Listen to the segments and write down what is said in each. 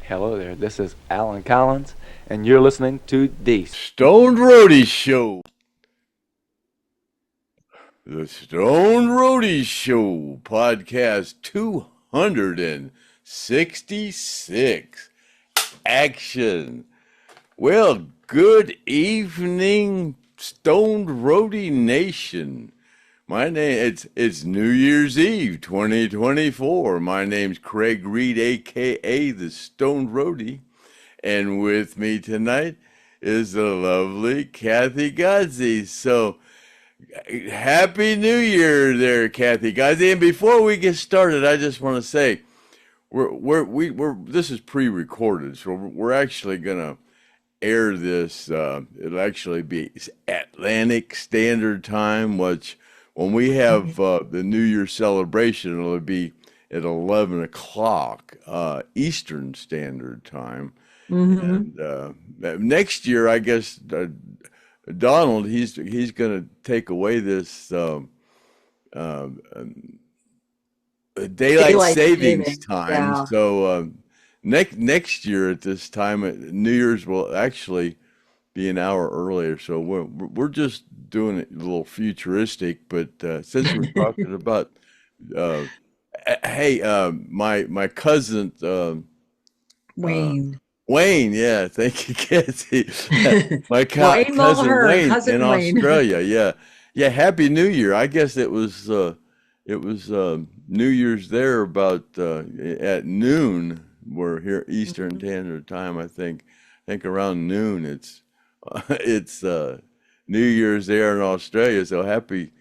Hello there, this is Alan Collins, and you're listening to the Stoned Roadie Show. The Stoned Roadie Show, podcast 266. Action. Well, good evening, Stoned Roadie Nation. My name it's New Year's Eve 2024. My name's Craig Reed, aka the Stoned Roadie, and with me tonight is the lovely Kathy GODSEY. So Happy New Year there, Kathy, guys. And before we get started, I just want to say we're this is pre-recorded, so we're actually gonna air this. It'll actually be Atlantic Standard Time, which when we have the New Year celebration, it'll be at 11 o'clock Eastern Standard Time. Hmm. And next year, I guess Donald, he's going to take away this uh, daylight Daylight savings savings. time. Yeah. So next year at this time, New Year's will actually be an hour earlier. So we're just doing it a little futuristic. But since we're talking about, uh, hey, my cousin. Uh, Wayne. Wayne, yeah, thank you, Cassie. My Wayne cousin Mulhern, Wayne in cousin Wayne. Australia, yeah, yeah. Happy New Year. I guess it was New Year's there about at noon. We're here Eastern Mhm. Standard Time. I think around noon. It's it's New Year's there in Australia. So Happy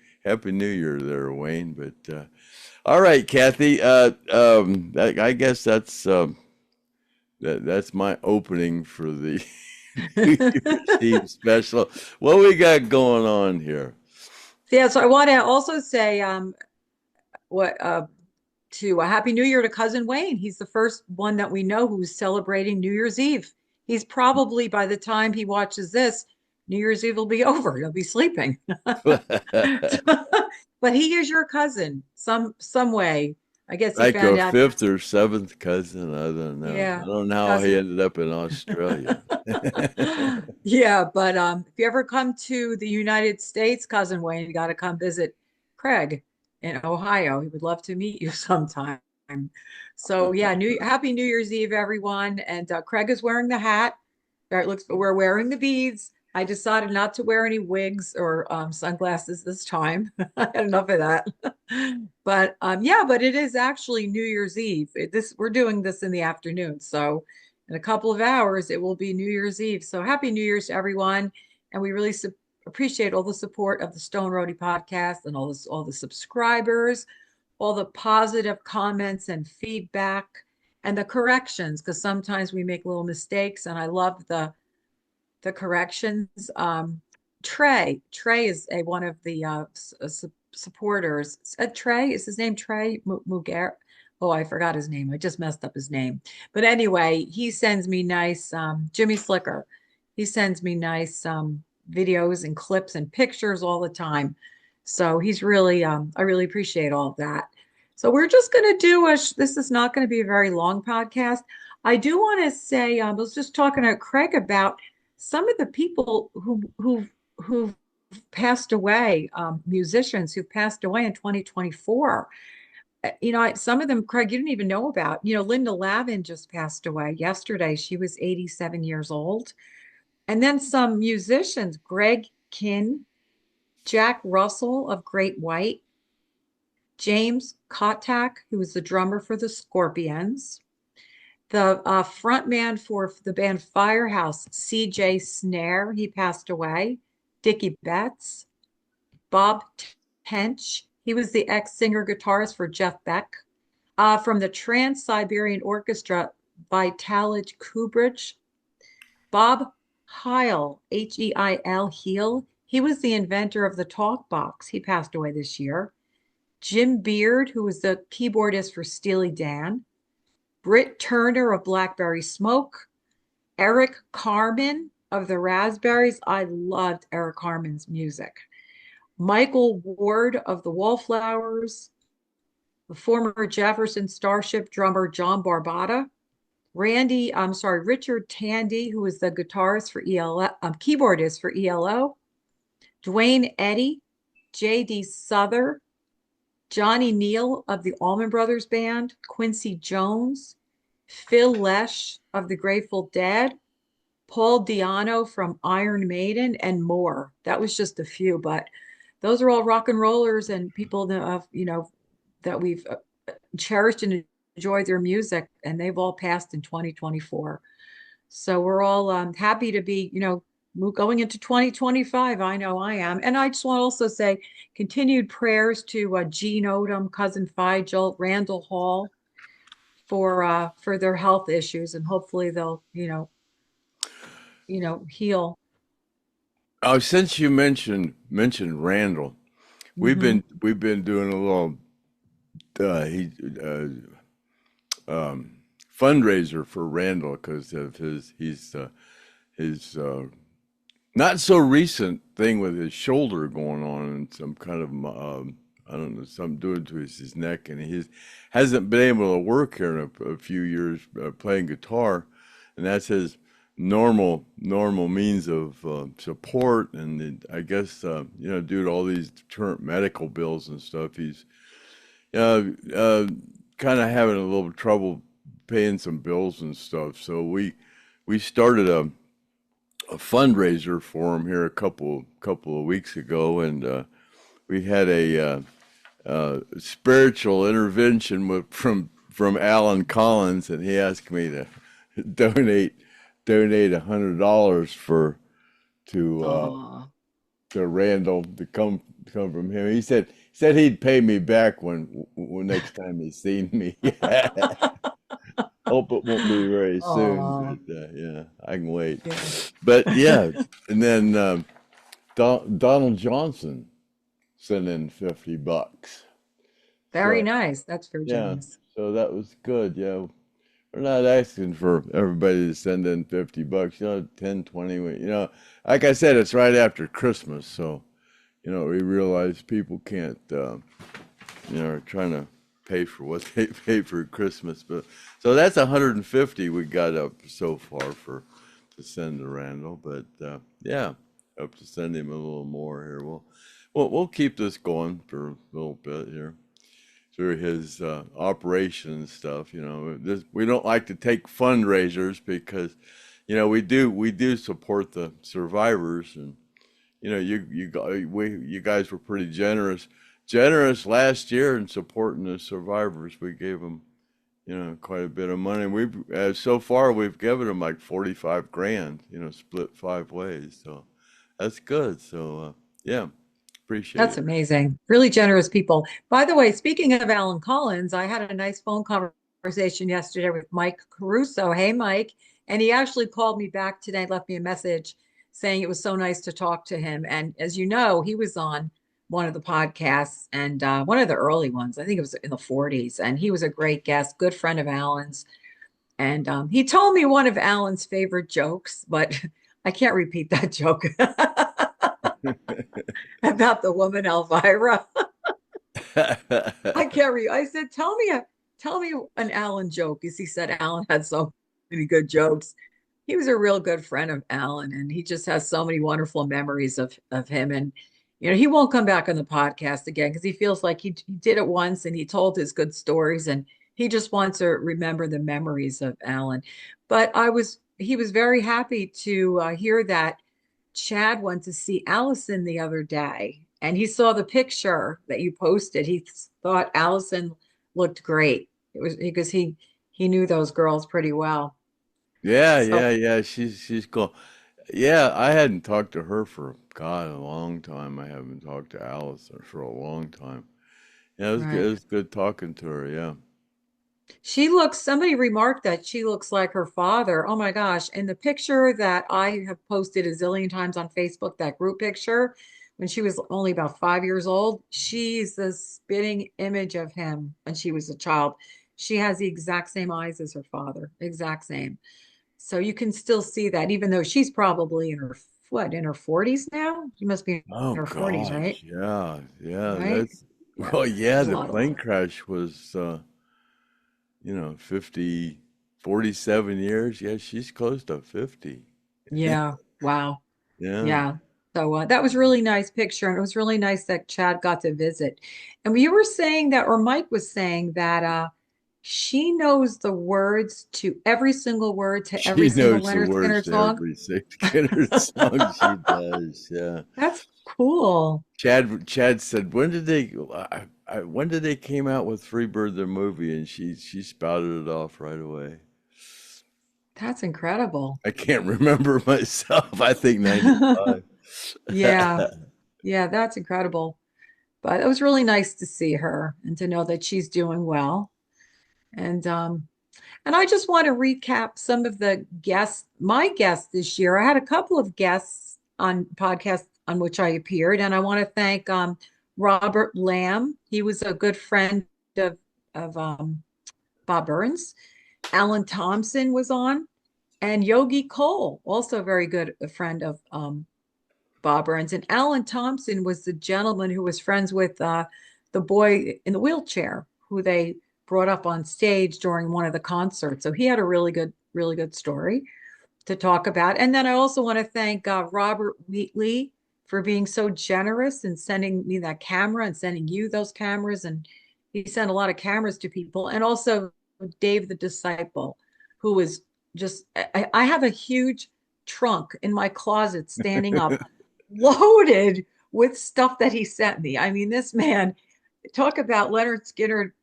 New Year there, Wayne. But all right, Kathy. I guess that's my opening for the New Year's Eve special. What we got going on here? Yeah, so I want to also say what to a Happy New Year to cousin Wayne. He's the first one that we know who's celebrating New Year's Eve. He's probably by the time he watches this, New Year's Eve will be over. He'll be sleeping. But he is your cousin some way. I guess he Like found a out. fifth or seventh cousin. I don't know. I Yeah, don't know how he cousin. ended up in Australia. Yeah, but if you ever come to the United States, cousin Wayne, you got to come visit Craig in Ohio. He would love to meet you sometime. So yeah, Happy New Year's Eve, everyone. And Craig is wearing the hat. It looks we're wearing the beads. I decided not to wear any wigs or sunglasses this time. I had enough of that. But yeah, but it is actually New Year's Eve. We're doing this in the afternoon, so in a couple of hours it will be New Year's Eve. So happy New Year's to everyone, and we really appreciate all the support of the Stone Roadie podcast and all the subscribers, all the positive comments and feedback, and the corrections because sometimes we make little mistakes, and I love the corrections. Trey is one of the supporters. Trey is his name. Trey Mugar. Oh, I forgot his name. I just messed up his name. But anyway, he sends me nice Jimmy Slicker. He sends me nice videos and clips and pictures all the time. So he's really I really appreciate all of that. So we're just going to do this is not going to be a very long podcast. I do want to say I was just talking to Craig about some of the people who've passed away, musicians who passed away in 2024. Some of them, Craig, you didn't even know about. Linda Lavin just passed away yesterday. She was 87 years old. And then some musicians, Greg Kinn, Jack Russell of Great White, James Kotak, who was the drummer for the Scorpions, the front man for the band Firehouse, C.J. Snare, he passed away. Dickie Betts, Bob Tench, he was the ex-singer guitarist for Jeff Beck. From the Trans-Siberian Orchestra, Vitaly Kubrich, Bob Heil, Heil, Heel, he was the inventor of the talk box. He passed away this year. Jim Beard, who was the keyboardist for Steely Dan. Britt Turner of Blackberry Smoke, Eric Carmen of the Raspberries. I loved Eric Carmen's music. Michael Ward of the Wallflowers, the former Jefferson Starship drummer John Barbata, Richard Tandy, who is the guitarist for ELO, keyboardist for ELO, Dwayne Eddy, J.D. Souther, Johnny Neal of the Allman Brothers Band, Quincy Jones, Phil Lesh of the Grateful Dead, Paul Di'Anno from Iron Maiden, and more. That was just a few, but those are all rock and rollers and people that that we've cherished and enjoyed their music, and they've all passed in 2024. So we're all happy to be, going into 2025. I know I am. And I just want to also say continued prayers to Gene Odom, Cousin Figel, Randall Hall for their health issues, and hopefully they'll, heal. Oh, since you mentioned Randall, Hmm. we've been doing a little he fundraiser for Randall because of his not so recent thing with his shoulder going on and some kind of I don't know, something doing to his neck, and he hasn't been able to work here in a few years playing guitar, and that's his normal means of support. And I guess due to all these current medical bills and stuff, he's uh, uh, kind of having a little trouble paying some bills and stuff. So we started a fundraiser for him here a couple of weeks ago, and we had a spiritual intervention from Alan Collins, and he asked me to donate $100 to Oh, to Randall to come from him. He said he'd pay me back when next time he seen me. Hope it won't be very soon, oh, but yeah, I can wait. yeah. But yeah, and then Donald Johnson sent in $50. Very So nice. That's very yeah, generous. so that was good. Yeah, we're not asking for everybody to send in $50, 10, 20. Like I said, it's right after Christmas, so we realize people can't, are trying to pay for what they pay for Christmas. But so that's 150 we got up so far to send to Randall. But yeah, hope to send him a little more here. We'll keep this going for a little bit here through his operation and stuff. We don't like to take fundraisers because we do support the survivors, and you guys were pretty generous last year in supporting the survivors. We gave them quite a bit of money. So far we've given them like 45 grand, split 5 ways. So that's good. So yeah, appreciate That's it. amazing. Really generous people. By the way, speaking of Alan Collins, I had a nice phone conversation yesterday with Mike Caruso. Hey, Mike. And he actually called me back today, left me a message saying it was so nice to talk to him. And as you know, he was on one of the podcasts and one of the early ones. I think it was in the 40s. And he was a great guest, good friend of Alan's. And he told me one of Alan's favorite jokes, but I can't repeat that joke about the woman Elvira. I can't read. I said, tell me an Alan joke. Because he said Alan had so many good jokes. He was a real good friend of Alan, and he just has so many wonderful memories of him. And he won't come back on the podcast again because he feels like he did it once and he told his good stories, and he just wants to remember the memories of Alan. But he was very happy to hear that Chad went to see Allison the other day, and he saw the picture that you posted. He thought Allison looked great. It was because he knew those girls pretty well. Yeah, So yeah, yeah. She's cool. Yeah, I hadn't talked to her for God a long time. I haven't talked to Alice for a long time. Yeah, it was good. It right. was good talking to her. Yeah. Somebody remarked that she looks like her father. Oh my gosh. And the picture that I have posted a zillion times on Facebook, that group picture, when she was only about 5 years old, she's the spitting image of him when she was a child. She has the exact same eyes as her father, exact same. So you can still see that, even though she's probably in her 40s now? She must be Oh in her 40s, right? gosh, yeah, yeah. Right? Yeah. Well, yeah. There's a The lot of. plane crash was 50, 47 years. Yeah, she's close to 50. Yeah. Wow. Yeah. Yeah. So that was really nice picture, and it was really nice that Chad got to visit. And you were saying that, or Mike was saying that she knows the words to every single word to every She single knows the Leonard words Skinner to song. every Skinner song she does. Yeah. That's cool. Chad said, when did they came out with Freebird the movie? And she spouted it off right away. That's incredible. I can't remember myself. I think 95. Yeah. Yeah, that's incredible. But it was really nice to see her and to know that she's doing well. And I just want to recap some of the guests, my guests this year. I had a couple of guests on podcasts on which I appeared, and I want to thank Robert Lamb. He was a good friend of Bob Burns. Alan Thompson was on, and Yogi Cole, also a very good friend of Bob Burns. And Alan Thompson was the gentleman who was friends with the boy in the wheelchair who they brought up on stage during one of the concerts. So he had a really good story to talk about. And then I also want to thank Robert Wheatley for being so generous and sending me that camera and sending you those cameras. And he sent a lot of cameras to people. And also Dave the Disciple, who was just, I have a huge trunk in my closet standing up loaded with stuff that he sent me. I mean, this man, talk about Lynyrd Skynyrd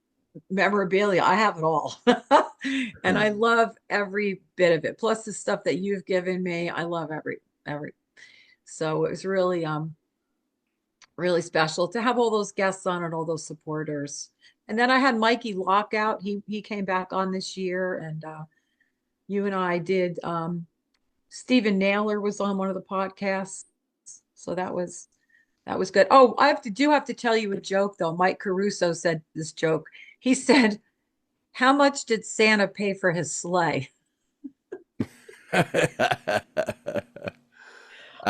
memorabilia. I have it all. And I love every bit of it. Plus the stuff that you've given me. I love every. So it was really special to have all those guests on and all those supporters. And then I had Mikey Lockout. He came back on this year, and you and I did Stephen Naylor was on one of the podcasts. So that was good. Oh, have to tell you a joke though. Mike Caruso said this joke. He said, "How much did Santa pay for his sleigh?" I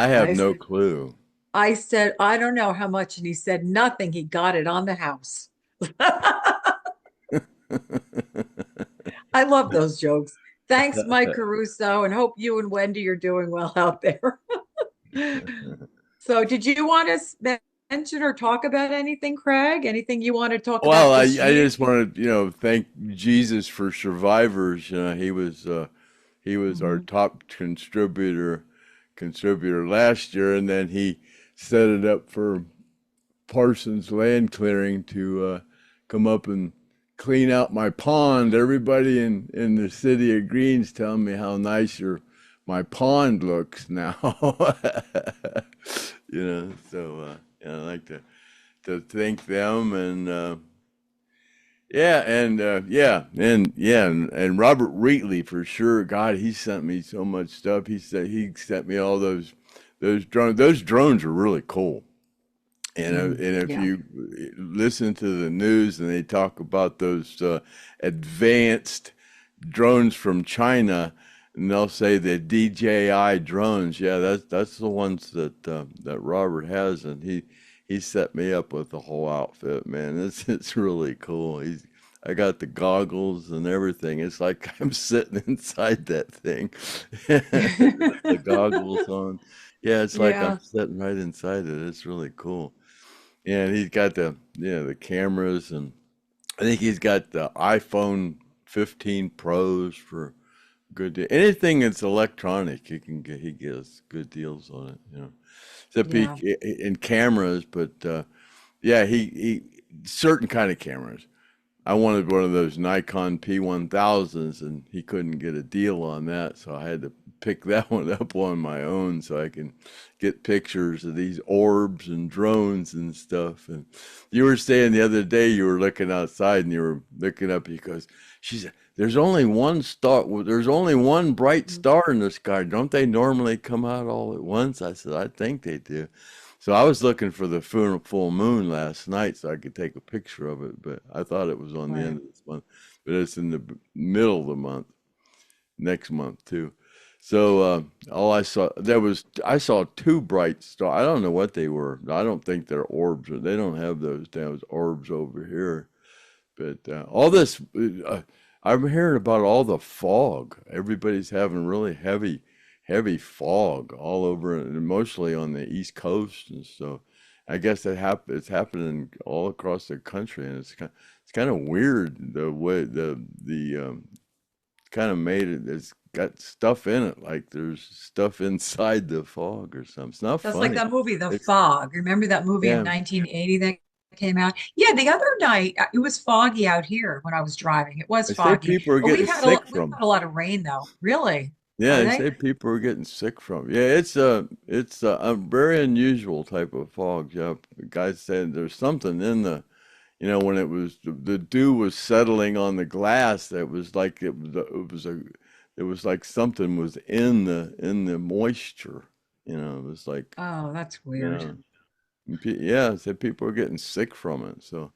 have I no clue. I said, "I don't know how much," and he said, "Nothing. He got it on the house." I love those jokes. Thanks, Mike Caruso, and hope you and Wendy are doing well out there. So, did you want to mention or talk about anything, Craig? Anything you want to talk Well, about I this year? just want to, thank Jesus for survivors. He was our Mhm. top contributor last year, and then he set it up for Parsons Land Clearing to come up and clean out my pond. Everybody in the city of Greens telling me how nice my pond looks now. I like to thank them and Robert Wheatley for sure. God, he sent me so much stuff. He sent me all those drones. Those drones are really cool. And if Yeah. you listen to the news and they talk about those advanced drones from China, and they'll say the DJI drones. Yeah, that's the ones that Robert has, and he set me up with the whole outfit. Man, it's really cool. I got the goggles and everything. It's like I'm sitting inside that thing. The goggles on. Yeah, it's like I'm Yeah. sitting right inside it. It's really cool. Yeah, and he's got the cameras, and I think he's got the iPhone 15 Pros for good deal. Anything that's electronic, he gets good deals on it. Except Yeah. in cameras, but yeah, he certain kind of cameras. I wanted one of those Nikon P1000s, and he couldn't get a deal on that, so I had to pick that one up on my own so I can get pictures of these orbs and drones and stuff. And you were saying the other day you were looking outside and you were looking up. He goes, she said, "There's only one star. There's only one bright star in the sky. Don't they normally come out all at once?" I said, "I think they do." So I was looking for the full moon last night so I could take a picture of it, but I thought it was on the Right. end of this month, but it's in the middle of the month, next month too. So all I saw two bright stars. I don't know what they were. I don't think they're orbs. They don't have those orbs over here. But all this I'm hearing about all the fog. Everybody's having really heavy fog all over, and mostly on the East Coast and stuff. I guess it's happening all across the country, and it's kind of weird the way the kind of made it. It's got stuff in it, like there's stuff inside the fog or something. It's not That's like funny. that movie, The It's Fog. Remember that movie in yeah. 1980 that came out? Yeah, the other night it was foggy out here when I was driving. It was They say foggy, people are but getting sick we've from. had a lot of rain though. Really? Yeah, Are they they? say people are getting sick from. Yeah, it's a very unusual type of fog. Yeah, the guy said there's something in the, when it was the dew was settling on the glass, that was like it was like something was in the moisture. It was like, Oh, that's you weird. know, yeah, said people are getting sick from it. So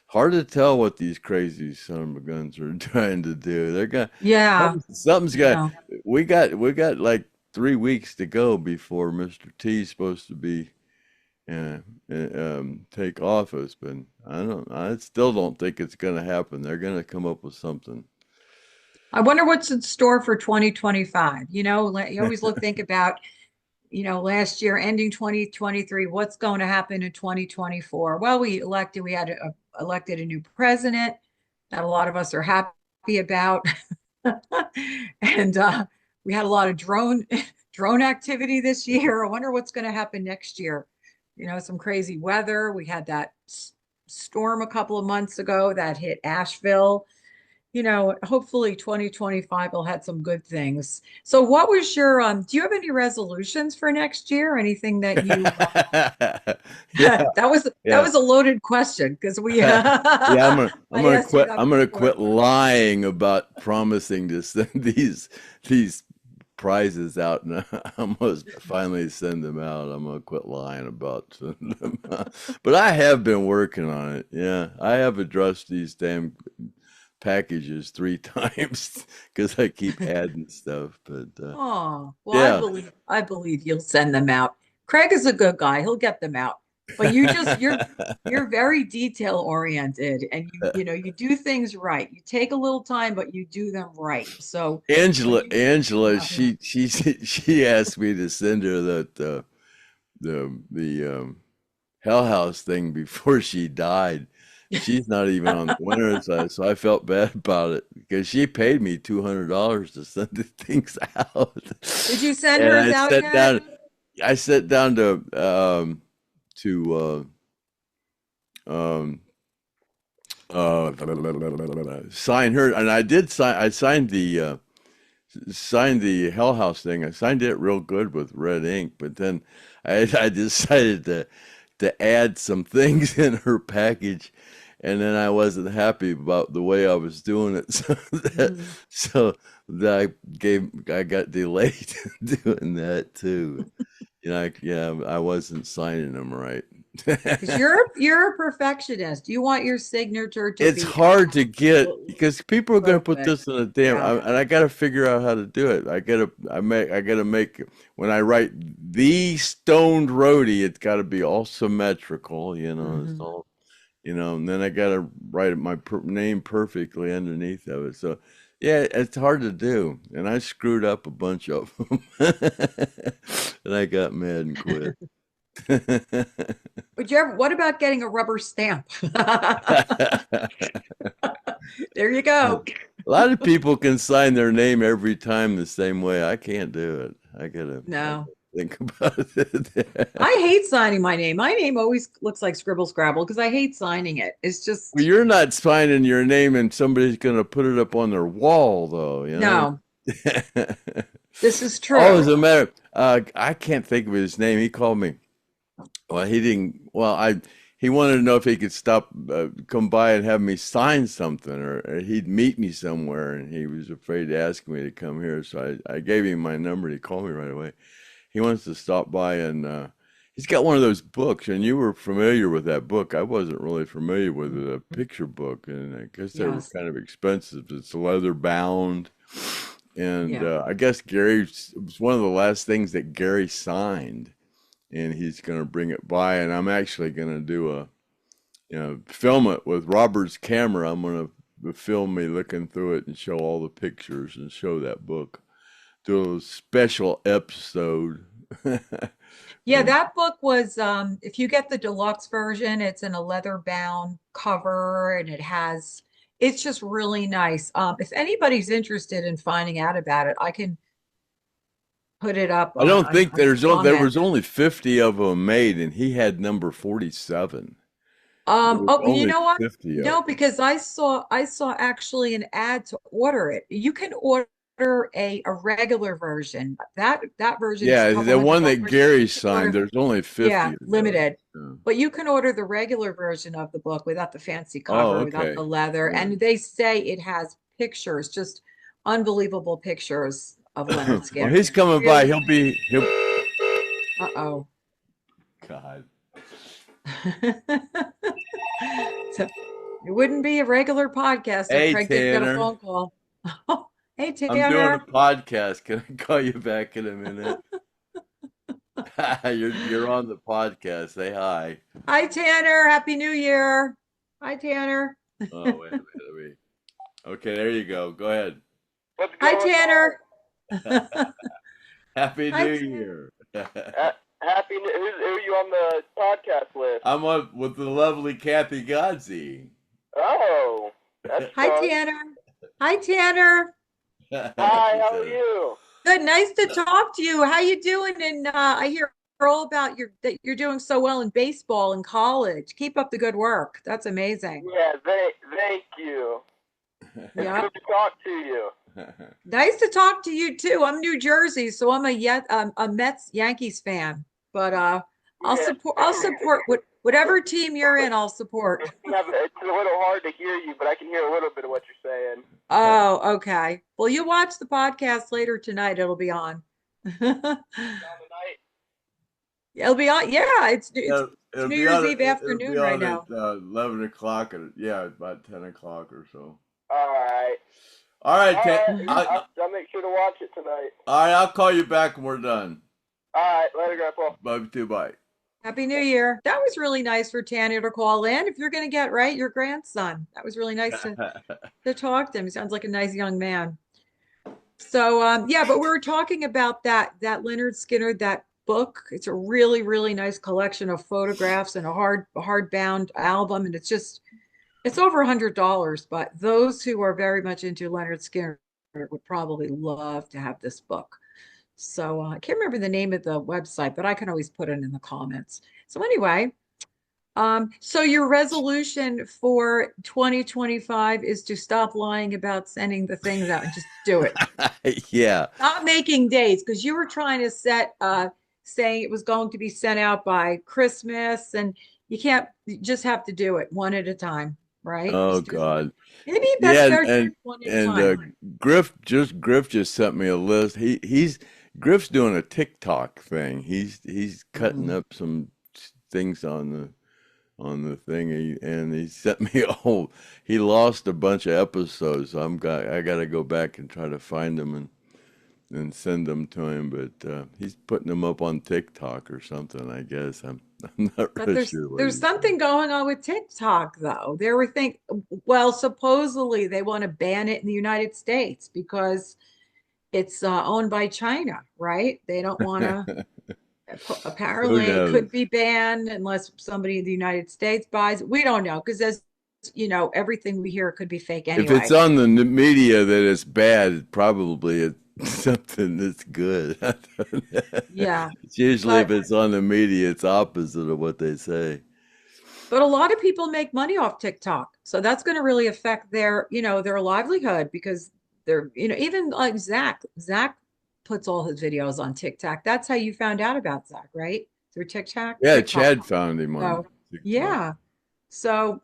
hard to tell what these crazy son of a guns are trying to do. They're gonna Yeah, something's got. yeah. We got like 3 weeks to go before Mr. T's supposed to be uh, take office, but I still don't think it's gonna happen. They're gonna come up with something. I wonder what's in store for 2025. You always think about, last year ending 2023, what's going to happen in 2024? Well, we had elected a new president that a lot of us are happy about. And we had a lot of drone activity this year. I wonder what's going to happen next year. Some crazy weather. We had that storm a couple of months ago that hit Asheville. Hopefully 2025 will have some good things. So what was your do you have any resolutions for next year? Anything that you Yeah, that yeah. was a loaded question because we Yeah, I asked you that I'm gonna before. quit lying about promising to send these prizes out, and I'm gonna finally send them out. I'm gonna quit lying about sending them out. But I have been working on it. Yeah, I have addressed these damn packages 3 times because I keep adding stuff. But Oh, well, yeah. I believe you'll send them out. Craig is a good guy. He'll get them out. But you're very detail oriented and you do things right. You take a little time, but you do them right. So when you Angela, yeah. she asked me to send her that the Hell House thing before she died. She's not even on the winner's side, so I felt bad about it because she paid me $200 to send the things out, Did you send and hers out yet? I sat down to um sign her, and I signed the Hell House thing. I signed it real good with red ink, but then I decided to add some things in her package, and then I wasn't happy about the way I was doing it, Mhm. so that I got delayed doing that too. Yeah, I wasn't signing them right. Because you're a perfectionist. You want your signature to It's be hard to get absolutely because people are going to put perfect. this in a Yeah. and I got to figure out how to do it. I got to make when I write the Stoned Roadie, it's got to be all symmetrical, it's Mhm. all, and then I got to write my name perfectly underneath of it. So, yeah, it's hard to do. And I screwed up a bunch of them. And I got mad and quit. What about getting a rubber stamp? There you go. A lot of people can sign their name every time the same way. I can't do it. I gotta No, think about it. I hate signing my name. My name always looks like scribble scrabble because I hate signing it. It's Well, just you're not signing your name and somebody's gonna put it up on their wall, though. no, this is Oh, as true. a matter, I can't think of his name. He called me. Well, he didn't. Well, he wanted to know if he could come by and have me sign something, or he'd meet me somewhere, and he was afraid to ask me to come here. So I gave him my number. He called me right away. He wants to stop by, and he's got one of those books, and you were familiar with that book. I wasn't really familiar with it, a picture book, and I guess they were Yes. kind of expensive. It's leather bound, and Yeah. I guess Gary it was one of the last things that Gary signed, and he's going to bring it by, and I'm actually going to do film it with Robert's camera. I'm going to film me looking through it and show all the pictures and show that book. Do a special episode. Yeah, that book was, if you get the deluxe version, it's in a leather bound cover and it's just really nice. If anybody's interested in finding out about it, I can put it up I don't think on there comment. was only 50 of them made, and he had number 47. There was Oh, you only know what? 50 of No, because I saw actually an ad to order it. You can order a regular version. That version is a Yeah, couple the hundred one that dollars, but you Gary can signed, order, there's only 50 yeah, of those. limited. Yeah. But you can order the regular version of the book without the fancy Oh, cover, without the okay. leather. Yeah. And they say it has pictures, just unbelievable pictures of Lynyrd Well, Skynyrd. he's coming by. Really, He'll. uh-oh. God. So it wouldn't be a regular podcast if Hey, Craig didn't get a Tanner. phone call. Hey, I'm doing a Tanner. podcast. Can I call you back in a minute? You're on the podcast. Say hi. Hi, Tanner. Happy New Year. Hi, Tanner. Oh, wait a minute. Okay, there you go. Go ahead. What's Hi, going Tanner. Happy Hi, New Tanner. Year. on? Who are you on the podcast with? I'm on with the lovely Kathy GODSEY. Oh, that's Hi, fun. Tanner. Hi, Tanner. Hi, how are you? Good. Nice to talk to you. How you doing? And I hear all about that you're doing so well in baseball in college. Keep up the good work. That's amazing. Yeah, thank you. It's Yeah. good to talk to you. Nice to talk to you too. I'm New Jersey, so I'm a Mets Yankees fan. But Yeah. I'll support whatever team you're in, I'll support. It's a little hard to hear you, but I can hear a little bit of what you're saying. Oh, okay. Well, you watch the podcast later tonight. It'll be on. On tonight? It'll be on. Yeah, it's It'll New be Year's on. Eve It'll afternoon be right on at now. 11 o'clock. Yeah, about 10 o'clock or so. All right. All right, All right. I'll, I'll make sure to watch it tonight. all right. I'll call you back when we're done. All right, later, Grandpa. Love you too. Bye. Happy New Year. That was really nice for Tanner to call in. If you're going to get right, your grandson. That was really nice to talk to him. He sounds like a nice young man. So yeah, but we were talking about that Lynyrd Skynyrd, that book. It's a really, really nice collection of photographs and a hardbound album, and it's over $100. But those who are very much into Lynyrd Skynyrd would probably love to have this book. So I can't remember the name of the website, but I can always put it in the comments. So anyway, so your resolution for 2025 is to stop lying about sending the things out and just do it. Yeah. Not making dates, because you were trying to set saying it was going to be sent out by Christmas, and you just have to do it one at a time, right? Oh God. Maybe you Yeah, best start doing one at a and time. Griff just sent me a list. Griff's doing a TikTok thing. He's cutting Mhm. up some things on the thing, and he sent me he lost a bunch of episodes. So I got to go back and try to find them and send them to him. But he's putting them up on TikTok or something, I guess. I'm not But really sure what there's he's doing. something going on with TikTok, though. Supposedly they want to ban it in the United States because it's owned by China, right? They don't want to. Who Apparently, it knows? could be banned unless somebody in the United States buys it. We don't know, because as you know, everything we hear could be fake If it's anyway. on the media that it's bad, probably it's something that's good. Yeah, It's usually if but it's on the media, it's opposite of what they say. a lot of people make money off TikTok, so that's going to really affect their livelihood, because even like Zach puts all his videos on TikTok. That's how you found out about Zach, right? Through TikTok. Yeah, Chad found him on So TikTok. yeah, so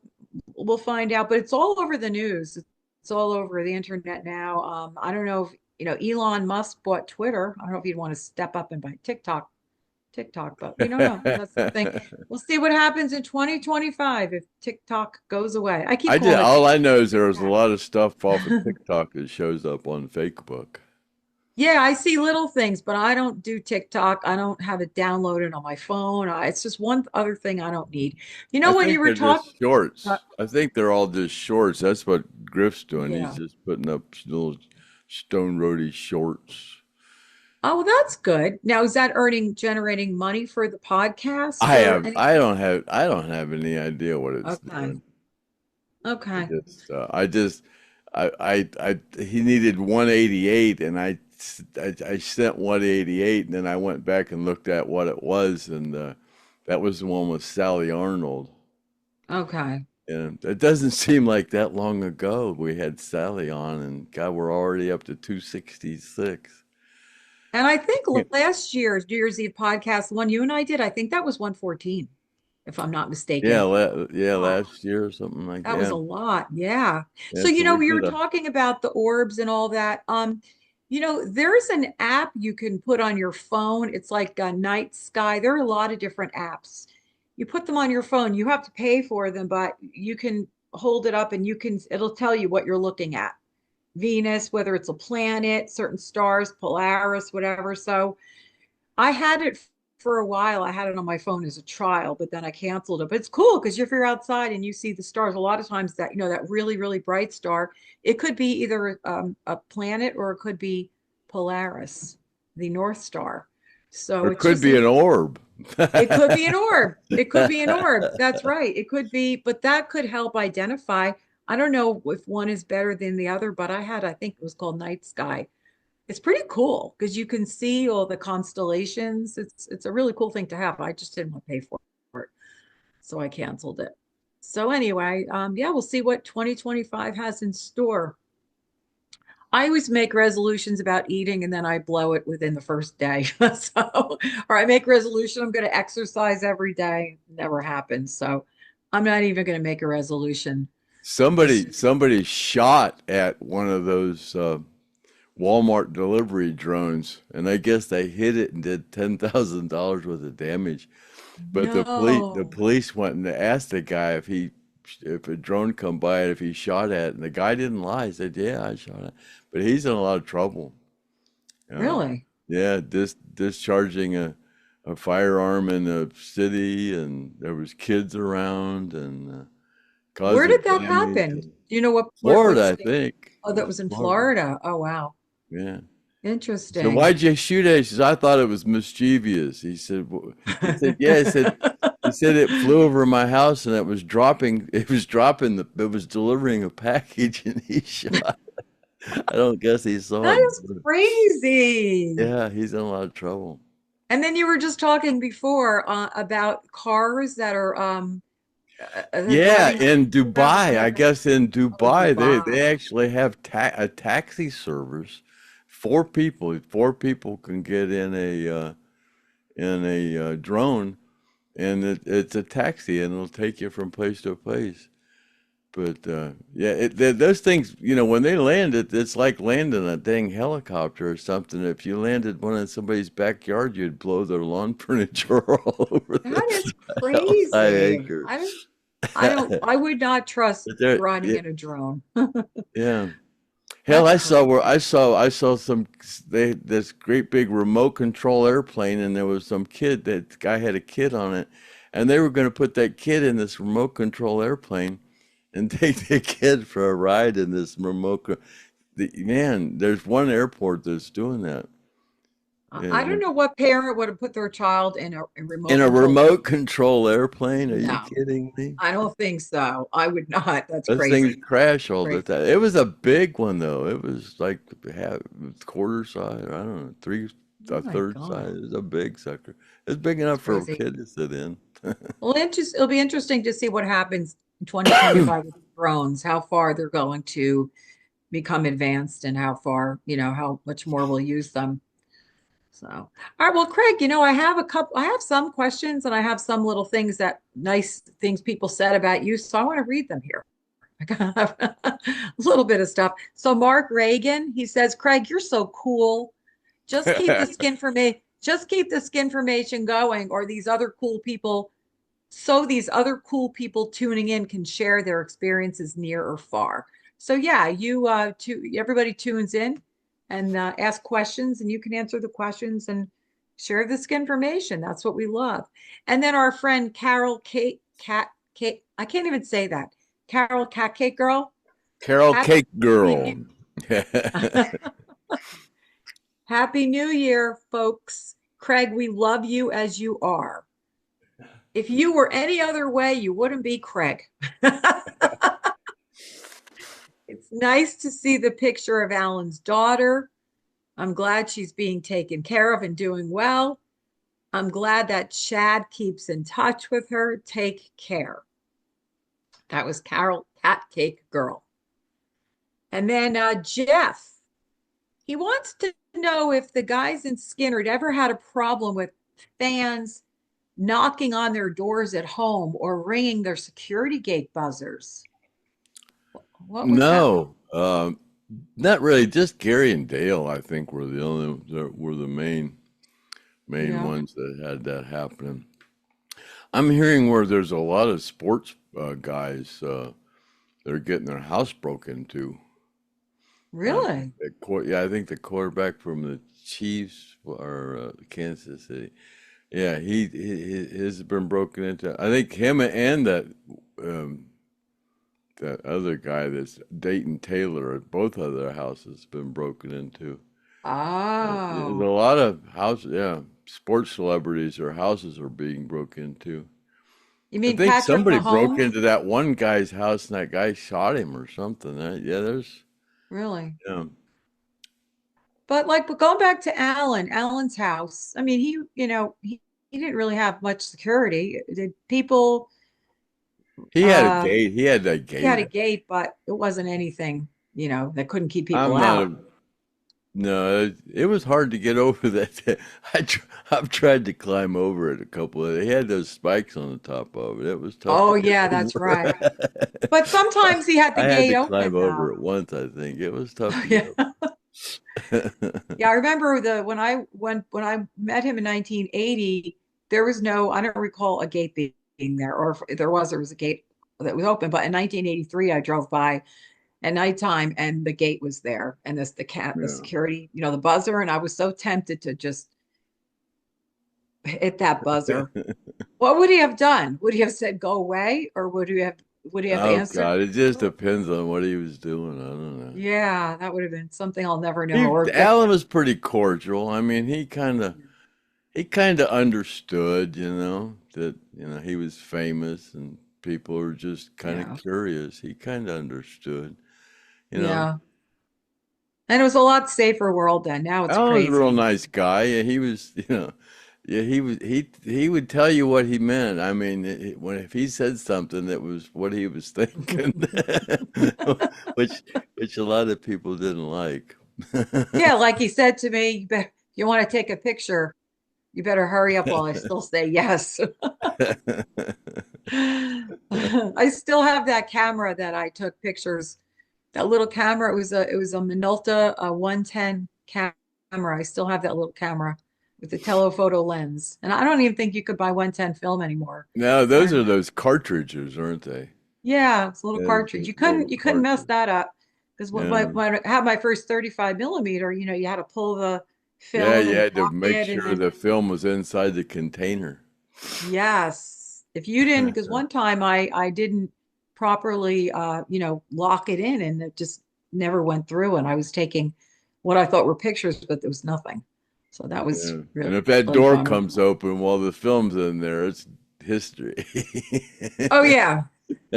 we'll find out, but it's all over the news. It's all over the internet now. I don't know if Elon Musk bought Twitter. I don't know if he'd want to step up and buy TikTok, but we don't know. That's the thing. We'll see what happens in 2025 if TikTok goes away. I keep calling it All I know is there was a TikTok. lot of stuff off of TikTok that shows up on Facebook. Yeah, I see little things, but I don't do TikTok. I don't have it downloaded on my phone. It's just one other thing I don't need. You know, I when you think were they're talking just about, shorts. I think they're all just shorts. That's what Griff's doing. He's yeah. just putting up little Stone Roadie shorts. Oh, well, that's good. Now, is that generating money for the podcast or anything? I don't have any idea what it's Okay. doing. Okay. He needed 188, and I sent 188, and then I went back and looked at what it was, and that was the one with Sally Arnold. Okay. And it doesn't seem like that long ago we had Sally on, and God, we're already up to 266. And I think Yeah, last year's New Year's Eve podcast, the one you and I did, I think that was 114, if I'm not yeah, mistaken. Oh, last year or something like that was that. a lot. Yeah. Yeah, So, so we we were did a. talking about the orbs and all that. There's an app you can put on your phone. It's like a night sky. There are a lot of different apps. You put them on your phone. You have to pay for them, but you can hold it up and it'll tell you what you're looking at. Venus, whether it's a planet, certain stars, Polaris, whatever. So I had it for a while. I had it on my phone as a trial, but then I canceled it. But it's cool because if you're outside and you see the stars, a lot of times that really, really bright star, it could be either a planet or it could be Polaris, the North Star. So Or it's could just be an orb. it could be an orb. It could be an orb. That's right. It could be, but that could help identify. I don't know if one is better than the other, but I think it was called Night Sky. It's pretty cool because you can see all the constellations. It's a really cool thing to have. I just didn't want to pay for it, so I canceled it. So anyway, yeah, we'll see what 2025 has in store. I always make resolutions about eating and then I blow it within the first day. Or I make resolution, I'm going to exercise every day. Never happens. So I'm not even going to make a resolution this year. Somebody shot at one of those Walmart delivery drones, and I guess they hit it and did $10,000 worth of damage. But the No. police went and asked the guy if a drone come by and if he shot at it, and the guy didn't lie. He said, "Yeah, I shot it," but he's in a lot of trouble. Really? Yeah, discharging a firearm in the city, and there was kids around, and Where causing did that damage. happen? Do you know what Florida, I state? think. Oh, It that was was in Florida. Florida. Oh, wow. Yeah. So Interesting. why'd you shoot at it? He says, I thought it was mischievous. He said, yeah, he said it flew over my house and it was delivering a package and he shot. I don't guess he saw That it. is crazy. Yeah, he's in a lot of trouble. And then you were just talking before about cars that are Yeah, driving in around Dubai, I whatever. guess in Oh, Dubai, they Dubai. actually have a taxi service. Four people can get in a drone, and it's a taxi, and it'll take you from place to place. But yeah, those things, when they land, it's like landing a dang helicopter or something. If you landed one in somebody's backyard, you'd blow their lawn furniture all over That the is high crazy. acre. I would not trust But there, riding yeah, in a drone. yeah. Hell, That's crazy. I saw this great big remote control airplane, and there was some kid. That guy had a kid on it, and they were going to put that kid in this remote control airplane and take the kid for a ride in this man, there's one airport that's doing that. I don't In, know what parent would have put their child in a in remote a control. remote control airplane? Are you No, kidding me? I don't think so. I would not. That's Those things crazy. crash all the Crazy. time. It was a big one though. It was like quarter size. I don't know, Oh a my third God. size. It's a big sucker. It's big That's enough for a crazy. kid to sit in. Well, it'll be interesting to see what happens in 2025 with drones, how far they're going to become advanced and how far, how much more we'll use them. So, all right. Well, Craig, I have some questions and I have some little nice things people said about you. So I want to read them here. I got a little bit of stuff. So Mark Reagan, he says, Craig, you're so cool. Just keep this information going, or these other cool people tuning in can share their experiences near or far. So yeah, everybody tunes in and ask questions, and you can answer the questions and share this information. That's what we love. And then our friend Carol Kate, I can't even say that. Carol Cat Cake Girl. Carol Happy Cake Girl. Happy New Year, folks. Craig, we love you as you are. If you were any other way, you wouldn't be Craig. It's nice to see the picture of Alan's daughter. I'm glad she's being taken care of and doing well. I'm glad that Chad keeps in touch with her. Take care. That was Carol Cat Cake Girl. And then Jeff, he wants to know if the guys in Skynyrd ever had a problem with fans knocking on their doors at home or ringing their security gate buzzers. What was No, not really. Just Gary and Dale, I think, were the main Yeah. ones that had that happening. I'm hearing where there's a lot of sports guys that are getting their house broken into. Really? Yeah, I think the quarterback from the Chiefs or Kansas City. Yeah, his has been broken into. I think him and that other guy that's Dayton Taylor, both of their houses been broken into. There's a Oh, lot of houses, yeah, sports celebrities, their houses are being broken into. you I mean think Patrick somebody broke Mahomes? into that one guy's house and that guy shot him or something. Yeah, Really? yeah. But going back to Alan's house, I mean, he didn't really have much security. Did people, He had a uh, gate. He had that he had a gate. gate, but it wasn't anything, that couldn't keep people I'm not out. a No, it was hard to get over that. I've tried to climb over it a couple of. They had those spikes on the top of it. It was tough Oh, to get yeah, that's over. right. But sometimes he had the I had gate to open climb over though. it once, I think. It was tough to get Yeah. over. Yeah, I remember when I met him in 1980, there was no, I don't recall a gate being there, or if there was a gate that was open. But in 1983, I drove by at nighttime and the gate was there, and the Yeah. security, the buzzer, and I was so tempted to just hit that buzzer. What would he have done? Would he have said go away, or would he have Oh answered? God, it just depends on what he was doing. I don't know. Yeah, that would have been something I'll never know. Or if Alan was pretty cordial. I mean, he kind of understood, that he was famous and people were just kind of yeah, curious. He kind of understood, you know. yeah. And it was a lot safer world then. Now it's Alan was a real crazy. nice guy. Yeah, he was, yeah, he would tell you what he meant. I mean, if he said something that was what he was thinking, which which a lot of people didn't like. Yeah, like he said to me, if you want to take a picture, you better hurry up while I still say yes. I still have that camera that I took pictures. That little camera, it was a Minolta 110 camera. I still have that little camera with the telephoto lens. And I don't even think you could buy 110 film anymore. No, those And are those cartridges, aren't they? yeah, it's a little Yeah, cartridge. just a little You couldn't mess cartridge. that up because Yeah. when I had my first 35 millimeter, you had to pull the Yeah, film you and had to lock make it, and sure then the film was inside the container. yes, if you didn't, because one time I didn't properly lock it in, and it just never went through, and I was taking what I thought were pictures, but there was nothing. So that was Yeah. really, And if that really door bummer. comes open while the film's in there, it's history. Oh yeah,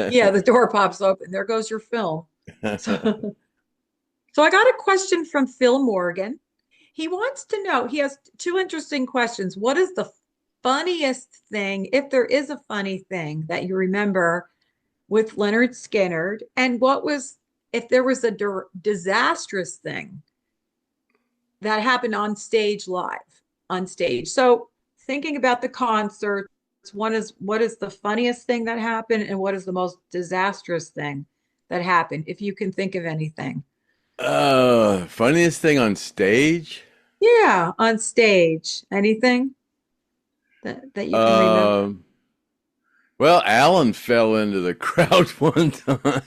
yeah, the door pops open. There goes your film. So, so I got a question from Phil Morgan. He wants to know, he has two interesting questions. What is the funniest thing, if there is a funny thing that you remember with Lynyrd Skynyrd? And if there was a disastrous thing that happened on stage live, on stage? So thinking about the concerts, what is the funniest thing that happened, and what is the most disastrous thing that happened, if you can think of anything? Funniest thing on stage? Yeah, on stage. Anything that you can remember? Um, well, Alan fell into the crowd one time.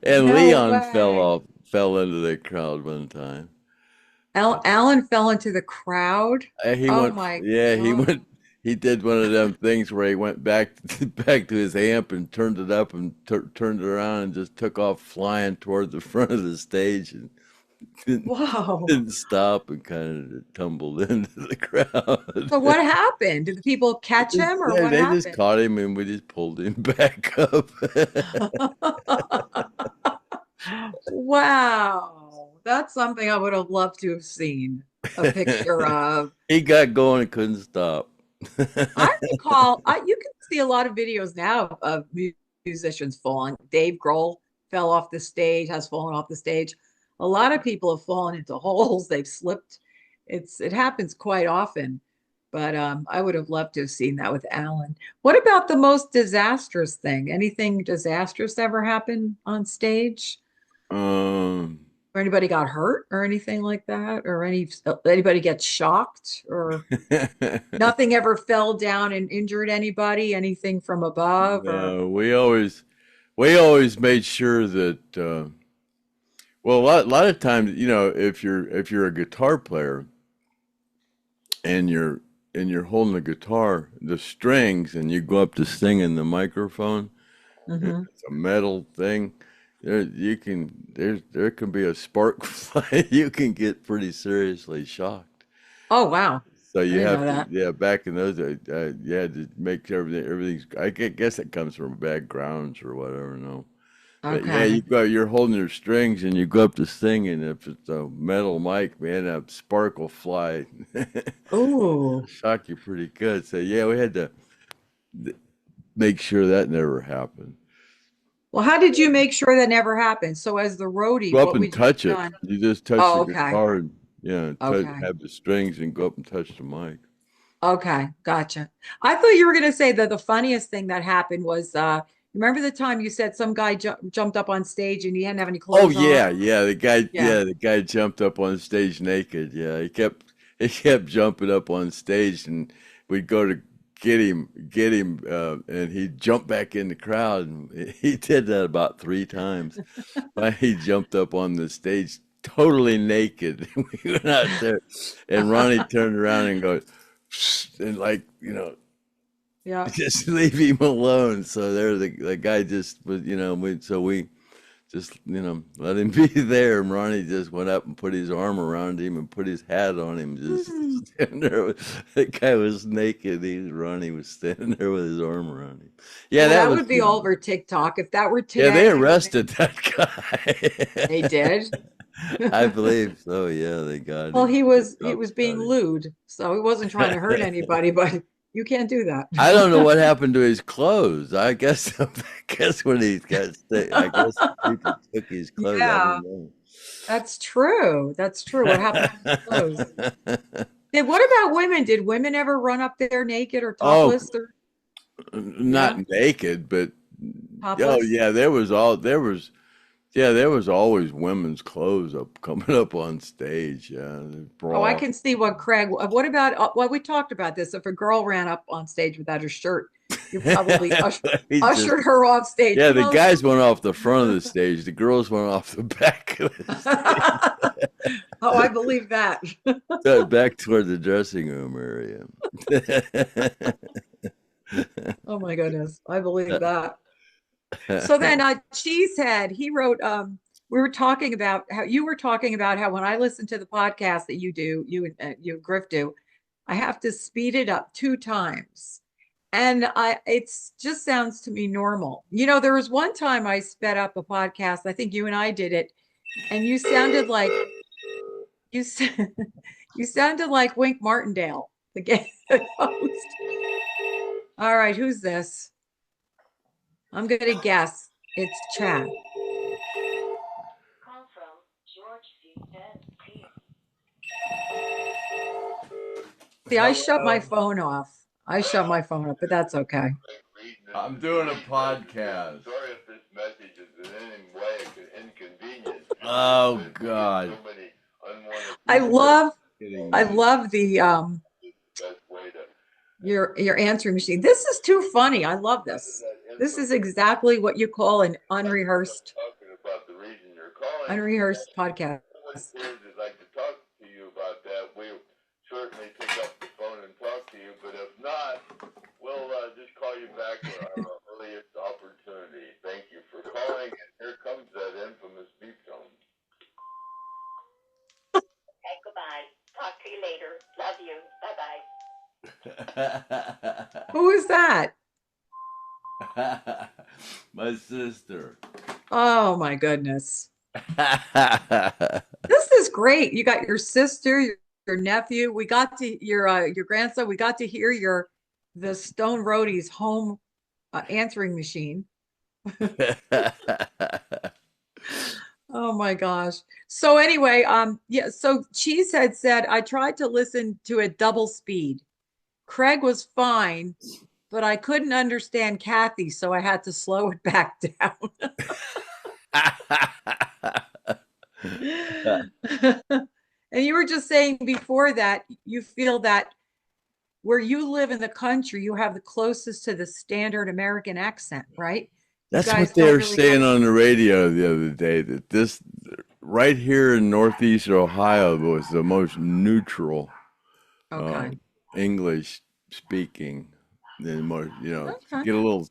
And No Leon way. fell into the crowd one time. Alan fell into the crowd. He Oh went, my yeah, God. he did one of them things where he went back back to his amp and turned it up and turned it around and just took off flying toward the front of the stage and didn't, Wow. didn't stop and kind of tumbled into the crowd. So what happened? Did the people catch him or what They just happened? caught him and we just pulled him back up. Wow. That's something I would have loved to have seen a picture of. He got going and couldn't stop. I recall, you can see a lot of videos now of musicians falling. Dave Grohl fell off the stage, has fallen off the stage. A lot of people have fallen into holes. They've slipped. It happens quite often. But I would have loved to have seen that with Alan. What about the most disastrous thing? Anything disastrous ever happen on stage? Um, Or anybody got hurt or anything like that? Or anybody get shocked? Or nothing ever fell down and injured anybody? Anything from above? Or no, we always made sure that well, a lot of times, if you're a guitar player and you're holding the guitar, the strings, and you go up to sing in the microphone, Mhm. it's a metal thing. There can be a spark fly. You can get pretty seriously shocked. Oh, wow. So I you didn't know have to, that. yeah, back in those days, you had to make sure everything's. I guess it comes from bad grounds or whatever. No, but yeah, Okay. you're holding your strings and you go up to sing, and if it's a metal mic, man, a spark will fly, Ooh. shock you pretty good. So yeah, we had to make sure that never happened. Well, how did you make sure that never happened? So as the roadie, Go up what and would you have touch it. done? You just touch Oh, the okay. guitar and Okay. have the strings and go up and touch the mic. Okay, gotcha. I thought you were going to say that the funniest thing that happened was remember the time you said some guy jumped up on stage and he didn't have any Oh clothes on? yeah, Yeah. the guy jumped up on stage naked. Yeah, he kept jumping up on stage, and we'd go to get him, and he'd jump back in the crowd, and he did that about 3 times. He jumped up on the stage totally naked. We went out there, and Ronnie turned around and goes, and like Yeah. just leave him alone. So there, the guy just was, we just let him be there. And Ronnie just went up and put his arm around him and put his hat on him. Just Hmm. standing there. The guy was naked. Ronnie was standing there with his arm around him. Yeah, Well, that that was would be all over TikTok. If that were yeah. They today, you would arrested that they guy. did. I believe so. Yeah, they got Well, him. he Cops was being got him. lewd, so he wasn't trying to hurt anybody, but you can't do that. I don't know what happened to his clothes. I guess I guess when he got sick, I guess people took his clothes. I Yeah, don't that's true. That's true. What happened to his clothes? know. What about women? Did women ever run up there naked or Oh, topless or not yeah, naked, but oh topless? yeah, there was always women's clothes up coming up on stage. Yeah, Oh, I bra. can see what Craig. What about? Well, we talked about this. If a girl ran up on stage without her shirt, you probably He just ushered her off stage. yeah, Come the on, guys went off the front of the stage. The girls went off the back of the stage, oh, I believe that. back toward the dressing room area. Oh my goodness, I believe that. So then Cheesehead, he wrote we were talking about how you were talking about how when I listen to the podcast that you do, you and Griff do, I have to speed it up 2 times. And I it's just sounds to me normal. There was one time I sped up a podcast. I think you and I did it, and you sounded like you s- you sounded like Wink Martindale, the game host. All right, who's this? I'm gonna guess it's Chad. See, I shut my phone off. I shut my phone off, but that's okay. I'm doing a podcast. Sorry if this message is in any way inconvenient. Oh God. So many unwanted I people love getting I me. love the Best way to your answering machine. This is too funny. I love this. This is exactly what you call an unrehearsed. talking about the reason you're calling. unrehearsed podcast. Would like to talk to you about that. We'll certainly pick up the phone and talk to you, but if not, we'll just call you back at our earliest opportunity. Thank you for calling, and here comes that infamous beep tone. Okay, goodbye. Talk to you later. Love you. Bye-bye. Who is that? My sister. Oh my goodness. This is great. You got your sister, your nephew. We got to your grandson. We got to hear the Stone Roadie's home answering machine. Oh my gosh. So anyway, yeah, so Cheesehead said I tried to listen to it double speed. Craig was fine, but I couldn't understand Kathy, so I had to slow it back down. And you were just saying before that you feel that where you live in the country, you have the closest to the standard American accent, right? That's guys what they don't were really saying have- on the radio the other day, that this right here in Northeast Ohio was the most neutral Okay. English speaking. Then more, Okay. get a little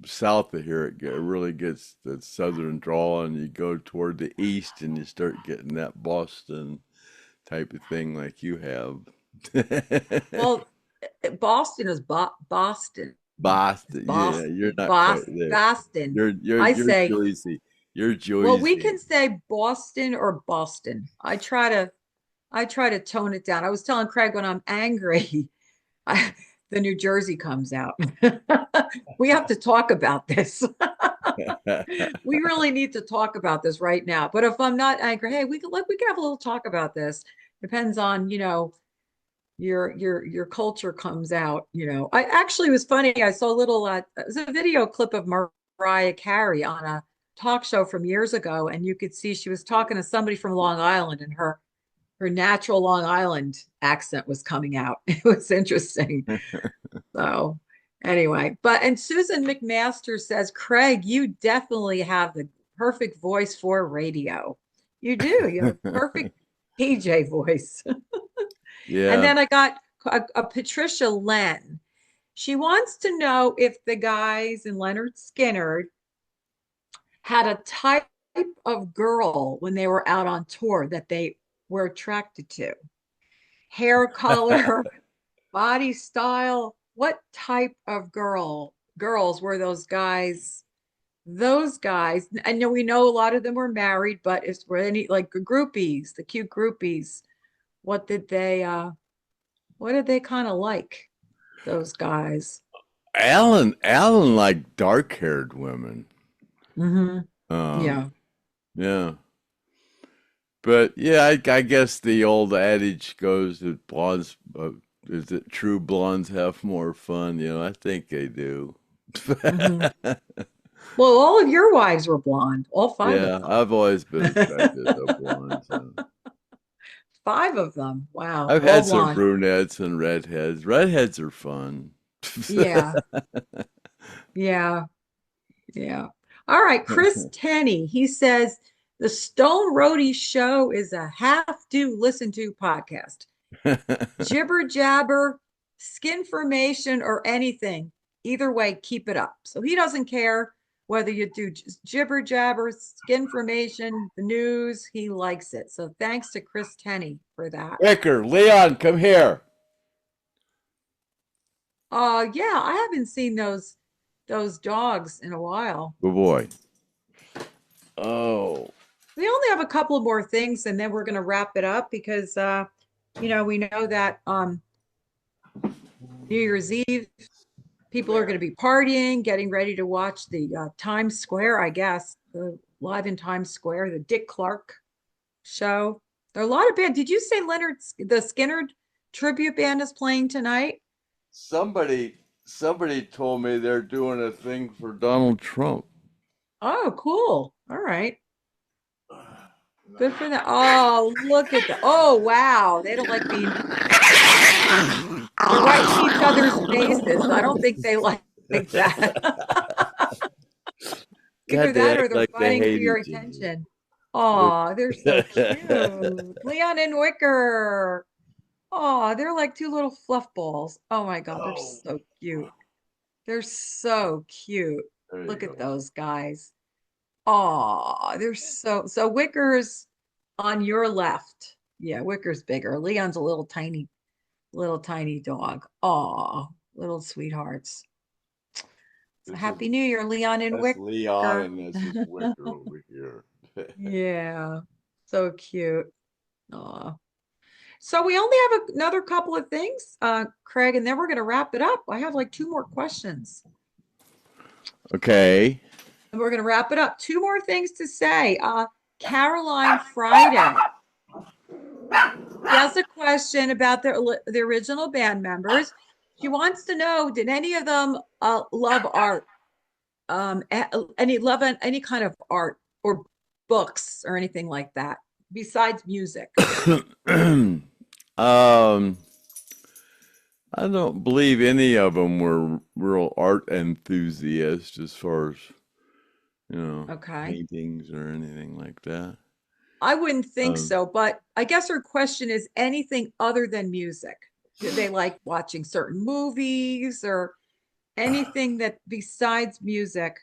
south of here, it really gets the southern drawl, and you go toward the east, and you start getting that Boston type of thing like you have. Well, Boston is Boston. Boston, yeah, you're not quite there. Boston. You're I say, Jersey. You're Jersey. well, we can say Boston or Boston. I try to tone it down. I was telling Craig when I'm angry, the New Jersey comes out. We have to talk about this. We really need to talk about this right now. But if I'm not angry, hey, we can have a little talk about this. Depends on, your culture comes out, I actually was funny. I saw a little it was a video clip of Mariah Carey on a talk show from years ago, and you could see she was talking to somebody from Long Island, and her natural Long Island accent was coming out. It was interesting. So anyway, and Susan McMaster says, Craig, you definitely have the perfect voice for radio. You do. You have a perfect PJ voice. Yeah. And then I got a Patricia Len. She wants to know if the guys in Lynyrd Skynyrd had a type of girl when they were out on tour that they were attracted to. Hair color, body style. What type of girls were those guys? Those guys, I know we know a lot of them were married, but were any like groupies, the cute groupies? What did they kind of like, those guys? Alan liked dark-haired women. Yeah. Yeah. But yeah, I guess the old adage goes that blondes, is it true blondes have more fun? I think they do. Well, all of your wives were blonde, all five of them. I've always been attracted to blondes. 5 of them. Wow. I've all had some blonde. brunettes and redheads. Redheads are fun. Yeah. Yeah. Yeah. All right. Chris Tenney, he says the Stone Roadie show is a have to listen to podcast. Jibber jabber, skin formation, or anything. Either way, keep it up. So he doesn't care whether you do jibber jabber, skin formation, the news, he likes it. So thanks to Chris Tenney for that. Ricker, Leon, come here. Yeah, I haven't seen those dogs in a while. Good boy. Oh. We only have a couple of more things, and then we're going to wrap it up because, we know that New Year's Eve, people are going to be partying, getting ready to watch the Times Square, I guess, the live in Times Square, the Dick Clark show. There are a lot of bands. Did you say the Skynyrd tribute band is playing tonight? Somebody told me they're doing a thing for Donald Trump. Oh, cool. All right. Good for them. Oh, look at that. Oh, wow. They don't like being right in each other's faces. I don't think they like that. Either God, that or they're like fighting for your each other. attention. Oh, they're so cute. Leon and Wicker. Oh, they're like two little fluff balls. Oh my God, they're Oh, so cute. They're so cute. there you Look at go. those guys. Oh, they're so Wicker's on your left. Yeah, Wicker's bigger. Leon's a little tiny dog. Oh, little sweethearts. So This is Happy New Year, Leon and that's Leon, Wicker. and this is Wicker over here. Yeah, so cute. Aw. So we only have another couple of things, Craig, and then we're going to wrap it up. I have like two more questions. Okay. And we're going to wrap it up. Two more things to say. Caroline Friday. She has a question about the original band members. She wants to know, did any of them love art? Any kind of art or books or anything like that besides music? I don't believe any of them were real art enthusiasts as far as, Okay. paintings or anything like that. I wouldn't think Um, so, but I guess her question is anything other than music. Did they like watching certain movies or anything that besides music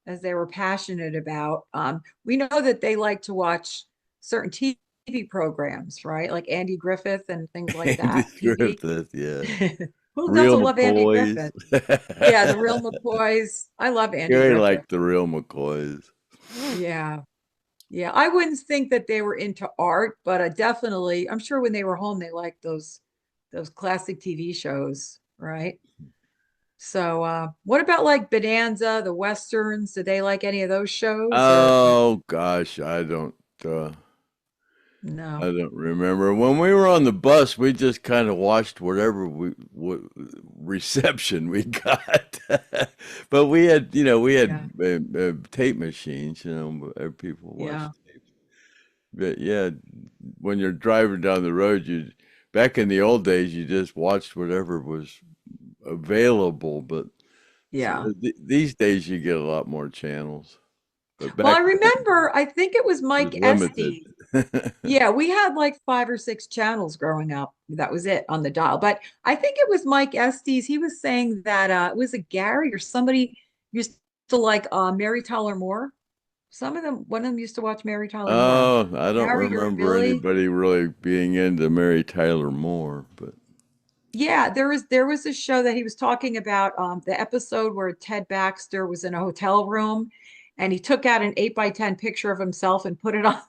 as they were passionate about? We know that they like to watch certain TV programs, right? Like Andy Griffith and things like Andy that, TV. Griffith, yeah. Who Real doesn't love Andy McCoys. Griffith? Yeah, the real McCoys. I love Andy Very Griffith. like the real McCoys. Yeah. Yeah, I wouldn't think that they were into art, but definitely, I'm sure when they were home, they liked those classic TV shows, right? So, what about like Bonanza, the Westerns? Did they like any of those shows or Oh gosh, I no? don't remember. When we were on the bus, we just kind of watched whatever what reception we got. But we had Yeah, tape machines, people watched yeah, tapes. But yeah, when you're driving down the road, back in the old days, you just watched whatever was available. But yeah. these days, you get a lot more channels. But Well, I back then, remember, I think it was it was Mike limited. Estes. Yeah, we had like 5 or 6 channels growing up. That was it on the dial. But I think it was Mike Estes. He was saying that was it Gary or somebody used to like Mary Tyler Moore? Some of them, one of them used to watch Mary Tyler Moore. Oh, I don't Gary or remember Billy. anybody really being into Mary Tyler Moore, but Yeah, there was a show that he was talking about the episode where Ted Baxter was in a hotel room and he took out an 8 by 10 picture of himself and put it on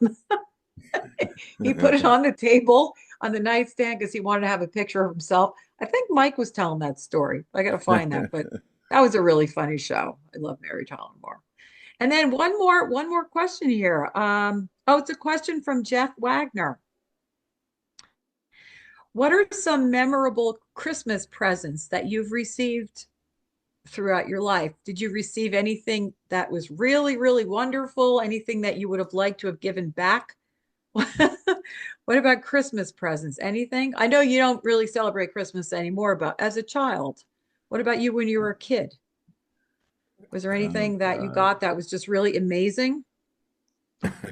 he put it on the table on the nightstand because he wanted to have a picture of himself. I think Mike was telling that story. I got to find that, but that was a really funny show. I love Mary Tyler Moore. And then one more question here. Oh, it's a question from Jeff Wagner. What are some memorable Christmas presents that you've received throughout your life? Did you receive anything that was really, really wonderful? Anything that you would have liked to have given back? What about Christmas presents? Anything? I know you don't really celebrate Christmas anymore, but as a child, what about you when you were a kid? Was there oh anything that you God. got that was just really amazing?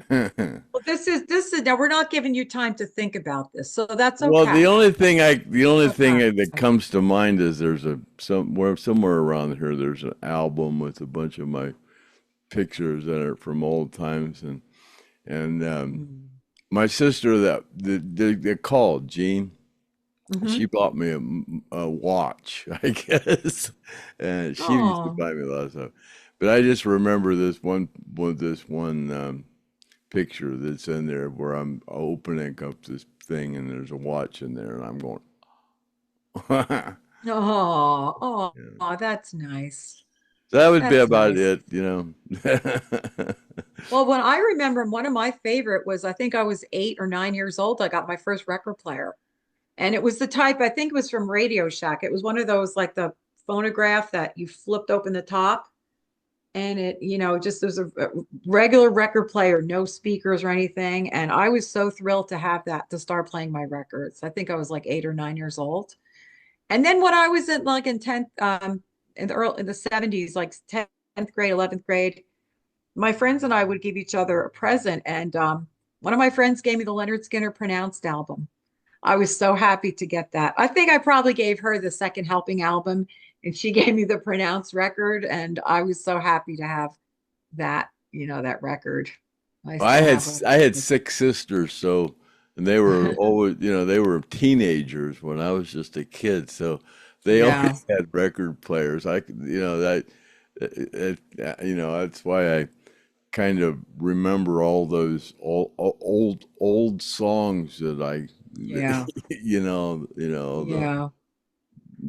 Well, this is now we're not giving you time to think about this, so that's Well, okay. the only thing Okay. that comes to mind is there's somewhere around here there's an album with a bunch of my pictures that are from old times, and Mm-hmm. my sister they called Jean. She Mm-hmm. bought me a watch, I guess, and she used to Oh, buy me a lot of stuff. But I just remember this one picture that's in there where I'm opening up this thing and there's a watch in there, and I'm going, yeah. oh, oh, that's nice. So that would be That's about nice. it. Well, when I remember one of my favorite was I think I was 8 or 9 years old. I got my first record player. And it was the type, I think it was from Radio Shack. It was one of those like the phonograph that you flipped open the top and just was a regular record player, no speakers or anything. And I was so thrilled to have that to start playing my records. I think I was like 8 or 9 years old. And then when I was in 10th, in the 70s, like 10th grade, 11th grade, my friends and I would give each other a present, and one of my friends gave me the Lynyrd Skynyrd Pronounced album. I was so happy to get that. I think I probably gave her the Second Helping album, and she gave me the Pronounced record, and I was so happy to have that, that record. I still have a I had six sisters, so and they were always, they were teenagers when I was just a kid, so they yeah, always had record players. I could, that, that's why I kind of remember all those old songs that I, yeah, the yeah.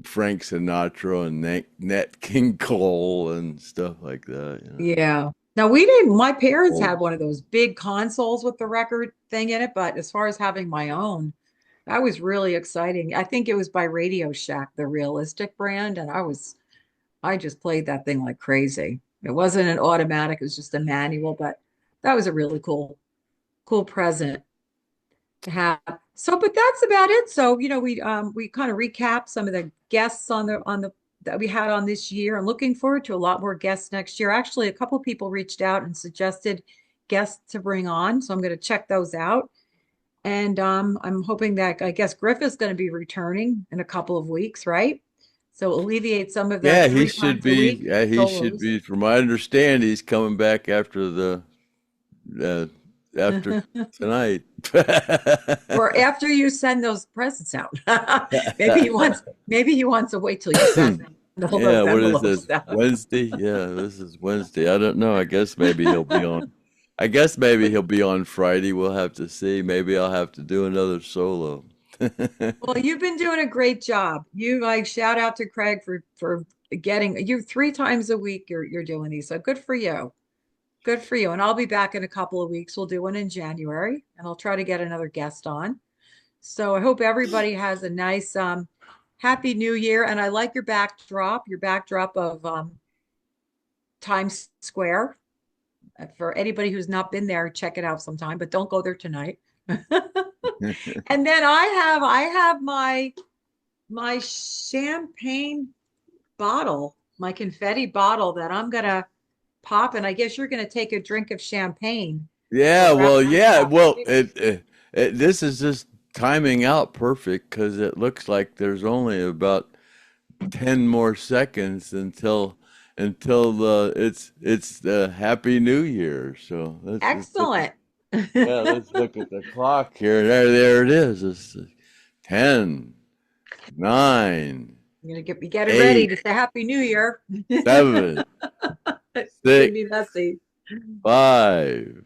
Frank Sinatra and Nat King Cole and stuff like that. Yeah. Now we didn't, my parents Old. had one of those big consoles with the record thing in it, but as far as having my own, that was really exciting. I think it was by Radio Shack, the realistic brand, and I just played that thing like crazy. It wasn't an automatic, it was just a manual, but that was a really cool present to have. So, but that's about it. So, we kind of recap some of the guests on the that we had on this year. I'm looking forward to a lot more guests next year. Actually, a couple people reached out and suggested guests to bring on, so I'm going to check those out. And I'm hoping that I guess Griff is going to be returning in a couple of weeks, right? So alleviate some of the Yeah, he three should times a be. week Yeah, he should solos. be. From my understand, he's coming back uh, after tonight. Or after you send those presents out. maybe he wants to wait till you send all Yeah, those what is envelopes this? out. Wednesday? Yeah, this is Wednesday. I don't know. I guess maybe he'll be on. I guess maybe he'll be on Friday. We'll have to see. Maybe I'll have to do another solo. Well, you've been doing a great job. You like shout out to Craig for getting you three times a week you're doing these. So good for you. Good for you. And I'll be back in a couple of weeks. We'll do one in January and I'll try to get another guest on. So I hope everybody has a nice happy new year. And I like your backdrop of Times Square. For anybody who's not been there, check it out sometime, but don't go there tonight. And then I have my champagne bottle, my confetti bottle that I'm gonna pop, and I guess you're gonna take a drink of champagne Yeah, to wrap well, things yeah, up. well, this is just timing out perfect because it looks like there's only about 10 more seconds until it's the Happy New Year. So let's look at Excellent. yeah, let's look at the clock here. There it is. It's 10, 9, I'm gonna get it ready 8, to say Happy New Year. 7, It's gonna 6, be messy. 5,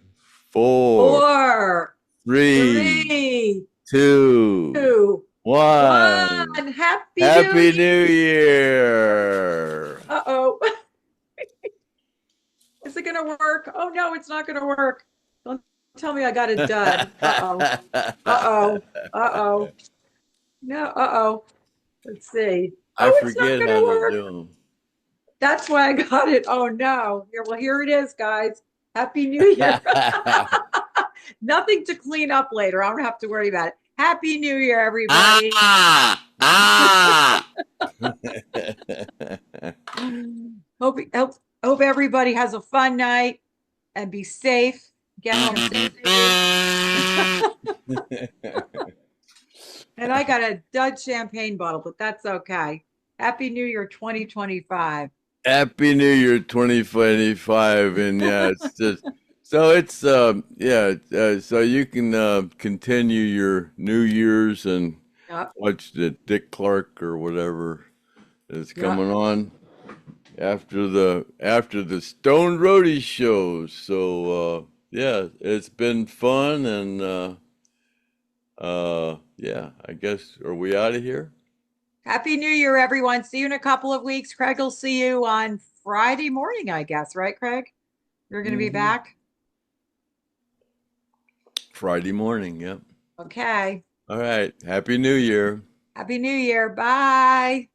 4, Four, 3, three, 2, two, 1. one. Happy New Happy Year. New Year. Uh-oh. Is it gonna work? Oh no, it's not gonna work. Don't tell me I got it done. Uh-oh. Uh-oh. Uh-oh. No, uh-oh. Let's see. I Oh, it's not forget how gonna to work. do them. That's why I got it. Oh no. Here it is, guys. Happy New Year. Nothing to clean up later. I don't have to worry about it. Happy New Year, everybody. Ah! Hope everybody has a fun night and be safe. Get home safe. And I got a dud champagne bottle, but that's okay. Happy New Year 2025. Happy New Year 2025. And yeah, it's just so it's so you can continue your New Year's and Yep. watch the Dick Clark or whatever is coming on after the Stone Roadie shows. So yeah, it's been fun and yeah, I guess are we out of here? Happy New Year, everyone. See you in a couple of weeks. Craig will see you on Friday morning, I guess, right, Craig? You're going to be Mhm. back? Friday morning, yep. Okay. All right. Happy New Year. Happy New Year. Bye.